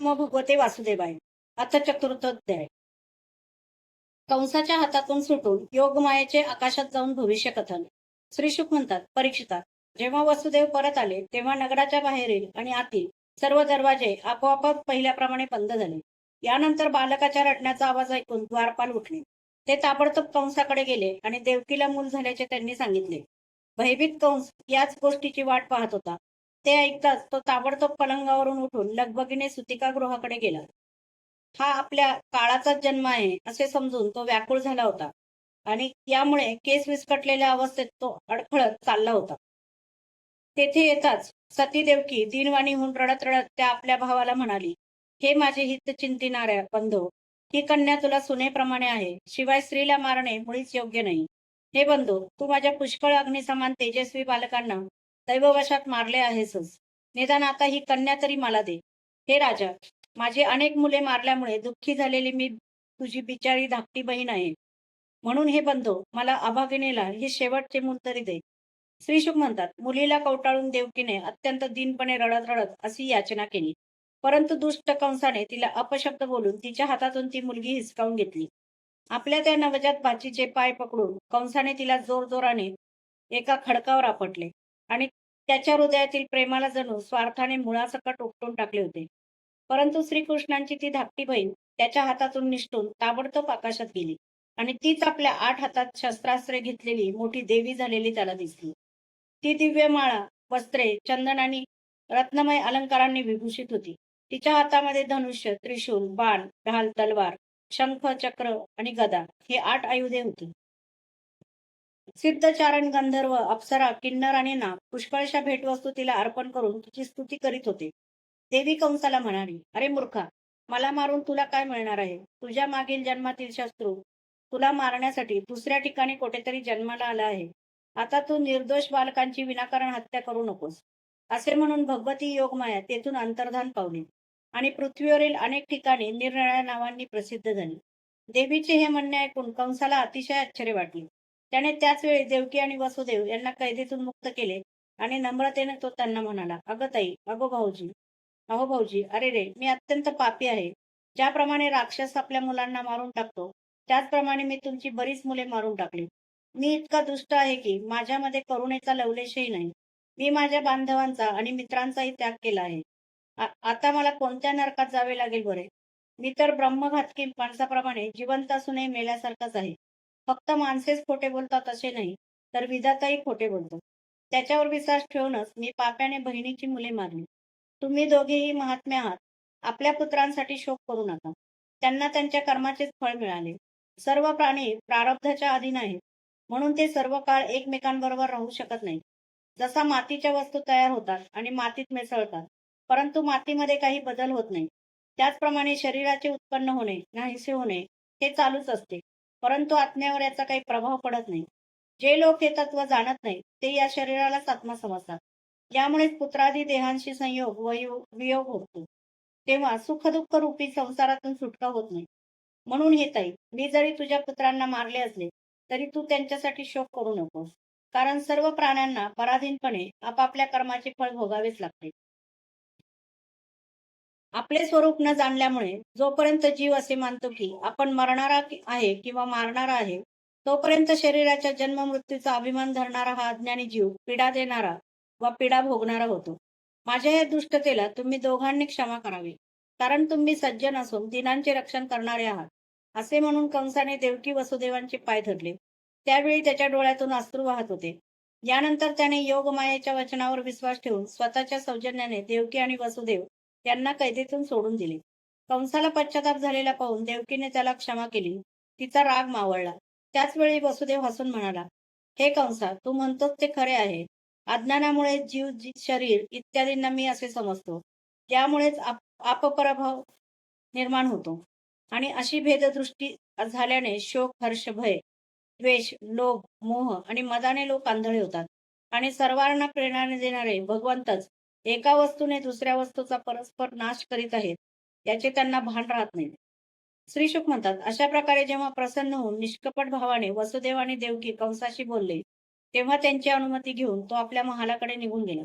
मग भगवते वासुदेवाय. अथ चतुर्थोध्याय. कंसाच्या हातातून सुटून योगमायेचे आकाशात जाऊन भविष्य कथन. श्री शुक म्हणतात, परीक्षिता, जेव्हा वसुदेव परत आले तेव्हा नगराच्या बाहेरील आणि आतील सर्व दरवाजे आपोआपच पहिल्याप्रमाणे बंद झाले. यानंतर बालकाच्या रडण्याचा आवाज ऐकून द्वारपाल उठले. ते ताबडतोब कंसाकडे गेले आणि देवकीला मूल झाल्याचे त्यांनी सांगितले. भयभीत कंस याच गोष्टीची वाट पाहत होता. ते ऐकताच तो ताबडतोब पलंगावरून उठून लगबगीने सुतिकागृहाकडे गेला. हा आपल्या काळाचाच जन्म आहे असे समजून तो व्याकुळ झाला होता आणि यामुळे केस विस्कटलेल्या अवस्थेत तो अडखळत चालला होता. तेथे येताच सती देवकी दीनवाणी होऊन रडत रडत त्या आपल्या भावाला म्हणाली, हे माझे हित चिंतिणाऱ्या बंधू, ही कन्या तुला सुनेप्रमाणे आहे, शिवाय स्त्रीला मारणे मुळीच योग्य नाही. हे बंधू, तू माझ्या पुष्कळ अग्निसमान तेजस्वी बालकांना दैववशात मारले आहेसच, निदान आता ही कन्या तरी मला दे. हे राजा, माझी अनेक मुले मारल्यामुळे दुःखी झालेली मी तुझी बिचारी धाकटी बहीण आहे. म्हणून हे बंधू, मला अभागिनीला हे शेवटचे मूल तरी दे. श्रीशुक म्हणतात, मुलीला कवटाळून देवकीने अत्यंत दीनपणे रडत रडत अशी याचना केली. परंतु दुष्ट कंसाने तिला अपशब्द बोलून तिच्या हातातून ती मुलगी हिसकावून घेतली. आपल्या त्या नवजात भाचीचे पाय पकडून कंसाने तिला जोरजोराने एका खडकावर आपटले आणि त्याच्या हृदयातील प्रेमाला जणू स्वार्थाने मुळासकट उपटून टाकले होते. परंतु श्रीकृष्णांची ती धाकटी बहीण त्याच्या हातातून निसटून ताबडतोब आकाशात गेली आणि तीच आपल्या 8 हातात शस्त्रास्त्रे घेतलेली मोठी देवी झालेली त्याला दिसली. ती दिव्य माळा, वस्त्रे, चंदन आणि रत्नमय अलंकारांनी विभूषित होती. तिच्या हातामध्ये धनुष्य, त्रिशूल, बाण, ढाल, तलवार, शंख, चक्र आणि गदा ही 8 आयुधे होती. सिद्धचारण, गंधर्व, अप्सरा, किन्नर आणि नाग पुष्कळशा भेटवस्तू तिला अर्पण करून तिची स्तुती करीत होते. देवी कंसाला म्हणाली, अरे मूर्खा, मला मारून तुला काय मिळणार आहे? तुझ्या मागील जन्मातील शत्रू तुला मारण्यासाठी दुसऱ्या ठिकाणी कुठेतरी जन्माला आला आहे. आता तू निर्दोष बालकांची विनाकारण हत्या करू नकोस. असे म्हणून भगवती योगमाया तेथून अंतर्धान पावली आणि पृथ्वीवरील अनेक ठिकाणी निरनिराळ्या नावांनी प्रसिद्ध झाली. देवीचे हे म्हणणे ऐकून कंसाला अतिशय आश्चर्य वाटले. त्याने त्याच वेळी देवकी आणि वसुदेव यांना कैदेतून मुक्त केले आणि नम्रतेने तो त्यांना म्हणाला, अगं ताई, अहो भाऊजी, अरे रे, मी अत्यंत पापी आहे. ज्याप्रमाणे राक्षस आपल्या मुलांना मारून टाकतो, त्याचप्रमाणे मी तुमची बरीच मुले मारून टाकली. मी इतका दुष्ट आहे की माझ्यामध्ये करुणेचा लवलेशही नाही. मी माझ्या बांधवांचा आणि मित्रांचाही त्याग केला आहे. आता मला कोणत्या नरकात जावे लागेल बरे? मी तर ब्रह्मघातकी माणसाप्रमाणे जिवंत असूनही मेल्यासारखाच आहे. फक्त माणसेच खोटे बोलतात असे नाही, तर विधाताही खोटे बोलतो. त्याच्यावर विश्वास ठेवूनच मी पाप्याने बहिणीची मुले मारली. तुम्ही दोघेही महात्मे आहात. आपल्या पुत्रांसाठी शोक करू नका. त्यांना त्यांच्या कर्माचेच फळ मिळाले. सर्व प्राणी प्रारब्धाच्या अधीन आहेत, म्हणून ते सर्व काळ एकमेकांबरोबर राहू शकत नाही. जसा मातीच्या वस्तू तयार होतात आणि मातीत मिसळतात, परंतु मातीमध्ये काही बदल होत नाही, त्याचप्रमाणे शरीराचे उत्पन्न होणे, नाहीसे होणे हे चालूच असते, परंतु आत्म्यावर याचा काही प्रभाव पडत नाही. जे लोक हे तत्व जाणत नाही ते या शरीरालाच आत्मा समजतात. यामुळेच पुत्रादी देहांशी संयोग व वियोग होतो. तेव्हा सुखदुःख रूपी संसारातून सुटका होत नाही. म्हणून हे ताई, मी जरी तुझ्या पुत्रांना मारले असले तरी तू त्यांच्यासाठी शोक करू नकोस. कारण सर्व प्राण्यांना पराधीनपणे आपापल्या कर्माचे फळ भोगावेच लागते. आपले स्वरूप न जाणल्यामुळे जोपर्यंत जीव असे मानतो की आपण मरणारा आहे किंवा मारणारा आहे, तोपर्यंत शरीराच्या जन्म मृत्यूचा अभिमान धरणारा हा अज्ञानी जीव पीडा देणारा व पीडा भोगणारा होतो. माझ्या या दुष्टतेला तुम्ही दोघांनी क्षमा करावी, कारण तुम्ही सज्जन असून दिनांचे रक्षण करणारे आहात. असे म्हणून कंसाने देवकी वसुदेवांचे पाय धरले. त्यावेळी त्याच्या डोळ्यातून अश्रू वाहत होते. यानंतर त्याने योगमायेच्या वचनावर विश्वास ठेवून स्वतःच्या सौजन्याने देवकी आणि वसुदेव त्यांना कैदेतून सोडून दिले. कंसाला पश्चाताप झालेला पाहून देवकीने त्याला क्षमा केली. तिचा राग मावळला. त्याच वेळी वसुदेव हसून म्हणाला, हे कंसा, तू म्हणतोस ते खरे आहे. अज्ञानामुळे जीव, शरीर इत्यादींना मी असे समजतो. त्यामुळेच अपपराभाव निर्माण होतो आणि अशी भेददृष्टी झाल्याने शोक, हर्ष, भय, द्वेष, लोभ, मोह आणि मदाने लोक आंधळे होतात आणि सर्वांना प्रेरणा देणारे भगवंतच एका वस्तूने दुसऱ्या वस्तूचा परस्पर नाश करीत आहेत याचे त्यांना भान राहत नाही. श्री शुक म्हणतात, अशा प्रकारे जेव्हा प्रसन्न होऊन निष्कपट भावाने वसुदेव आणि देवकी कंसाशी बोलले, तेव्हा त्यांची अनुमती घेऊन तो आपल्या महालाकडे निघून गेला.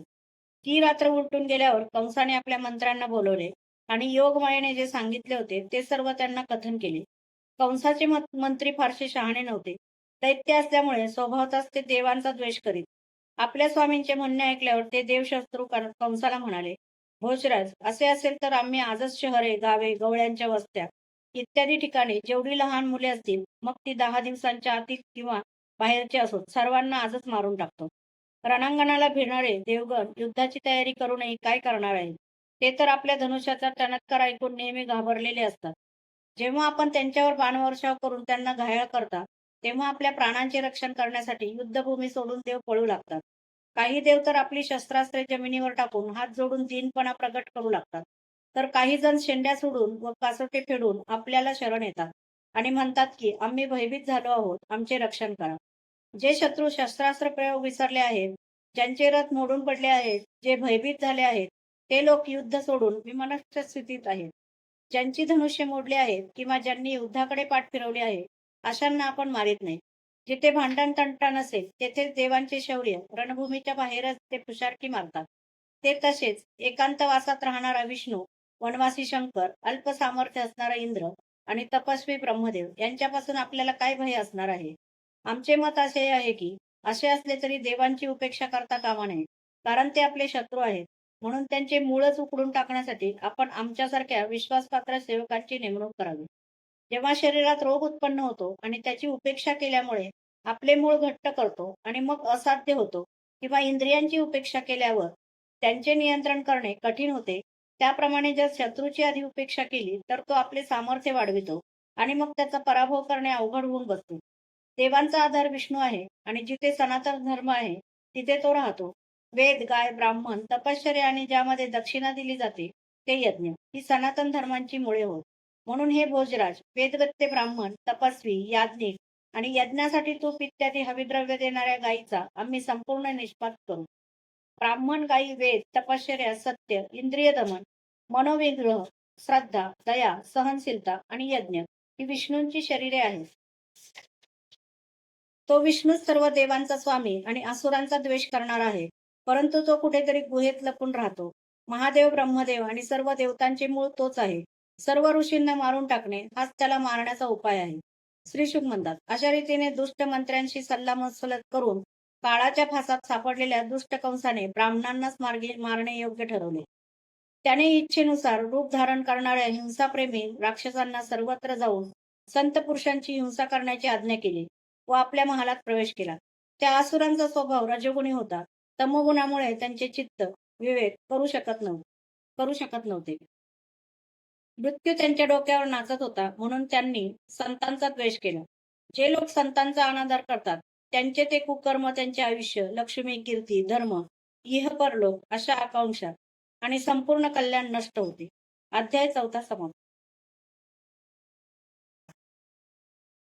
ती रात्र उलटून गेल्यावर कंसाने आपल्या मंत्र्यांना बोलवले आणि योगमायेने जे सांगितले होते ते सर्व त्यांना कथन केले. कंसाचे मंत्री फारसे शहाणे नव्हते. दैत्य असल्यामुळे स्वभावतःच ते देवांचा द्वेष करीत. आपल्या स्वामींचे म्हणणे ऐकल्यावर ते देवशत्रू कंसाला म्हणाले, भोजराज, असे असेल तर आम्ही आजच शहरे, गावे, गवळ्यांच्या वस्त्या इत्यादी ठिकाणी जेवढी लहान मुले असतील, मग ती 10 दिवसांच्या आतील किंवा बाहेरचे असोत, सर्वांना आजच मारून टाकतो. रणांगणाला भिडणारे देवगण युद्धाची तयारी करूनही काय करणार आहेत? ते तर आपल्या धनुष्याचा टणत्कार ऐकून नेहमी घाबरलेले असतात. जेव्हा आपण त्यांच्यावर बाणवर्षाव करून त्यांना घायाळ करता, तेव्हा आपल्या प्राणांचे रक्षण करण्यासाठी युद्धभूमी सोडून देव पळू लागतात. काही देव तर आपली शस्त्रास्त्रे जमिनीवर टाकून हात जोडून दीनपणा प्रगट करू लागतात. तर काही जण शेंड्या सोडून व कासोटे फेडून आपल्याला शरण येतात आणि म्हणतात की आम्ही भयभीत झालो आहोत, आमचे रक्षण करा. जे शत्रू शस्त्रास्त्र प्रयोग विसरले आहेत, ज्यांचे रथ मोडून पडले आहेत, जे भयभीत झाले आहेत, ते लोक युद्ध सोडून विमनस्क स्थितीत आहेत. ज्यांची धनुष्य मोडली आहेत किंवा ज्यांनी युद्धाकडे पाठ फिरवली आहे, अशांना आपण मारित नाही. जिथे भांडण तंटा नसेल, तेथे देवांचे शौर्य रणभूमीच्या बाहेरच ते फुशारकी मारतात. ते तसेच एकांतवासात राहणारा विष्णू, वनवासी शंकर, अल्प सामर्थ्य असणारा इंद्र आणि तपस्वी ब्रह्मदेव यांच्यापासून आपल्याला काय भय असणार आहे? आमचे मत असे आहे की असे असले तरी देवांची उपेक्षा करता कामा नये, कारण ते आपले शत्रू आहेत. म्हणून त्यांचे मूळच उखडून टाकण्यासाठी आपण आमच्यासारख्या विश्वासपात्र सेवकांची नेमणूक करावी. जेव्हा शरीरात रोग उत्पन्न होतो आणि त्याची उपेक्षा केल्यामुळे आपले मूळ घट्ट करतो आणि मग असाध्य होतो, किंवा इंद्रियांची उपेक्षा केल्यावर त्यांचे नियंत्रण करणे कठीण होते, त्याप्रमाणे जर शत्रूची आधी उपेक्षा केली तर तो आपले सामर्थ्य वाढवितो आणि मग त्याचा पराभव करणे अवघड होऊन बसते. देवांचा आधार विष्णू आहे आणि जिथे सनातन धर्म आहे तिथे तो राहतो. वेद, गाय, ब्राह्मण, तपश्चर्या आणि ज्यामध्ये दक्षिणा दिली जाते ते यज्ञ, ही सनातन धर्मांची मुळे होत. म्हणून हे भोजराज, वेदवेत्ते ब्राह्मण, तपस्वी, याज्ञिक आणि यज्ञासाठी तूप इत्यादी हविद्रव्य देणाऱ्या गायीचा आम्ही संपूर्ण निष्पात करू. ब्राह्मण, गायी, वेद, तपश्चर्या, सत्य, इंद्रिय दमन, मनोविग्रह, श्रद्धा, दया, सहनशीलता आणि यज्ञ ही विष्णूंची शरीरे आहेत. तो विष्णूच सर्व देवांचा स्वामी आणि असुरांचा द्वेष करणार आहे. परंतु तो कुठेतरी गुहेत लपून राहतो. महादेव, ब्रह्मदेव आणि सर्व देवतांचे मूळ तोच आहे. सर्व ऋषींना मारून टाकणे हाच त्याला मारण्याचा उपाय आहे. श्री शुक म्हणतात, अशा रीतीने दुष्ट मंत्र्यांशी सल्लामसलत करून काळाच्या फासात सापडलेल्या दुष्ट कंसाने ब्राह्मणांनाच मारणे योग्य ठरवले. त्याने इच्छेनुसार रूप धारण करणाऱ्या हिंसाप्रेमी राक्षसांना सर्वत्र जाऊन संत पुरुषांची हिंसा करण्याची आज्ञा केली व आपल्या महालात प्रवेश केला. त्या असुरांचा स्वभाव रजोगुणी होता. तमोगुणामुळे त्यांचे चित्त विवेक करू शकत नव्हते. मृत्यू त्यांच्या डोक्यावर नाचत होता, म्हणून त्यांनी संतांचा द्वेष केला. जे लोक संतांचा अनादर करतात त्यांचे ते कुकर्म त्यांचे आयुष्य, लक्ष्मी, कीर्ती, धर्म, इह परलोक अशा आकांक्षा आणि संपूर्ण कल्याण नष्ट होते. अध्याय 4 समाप्त.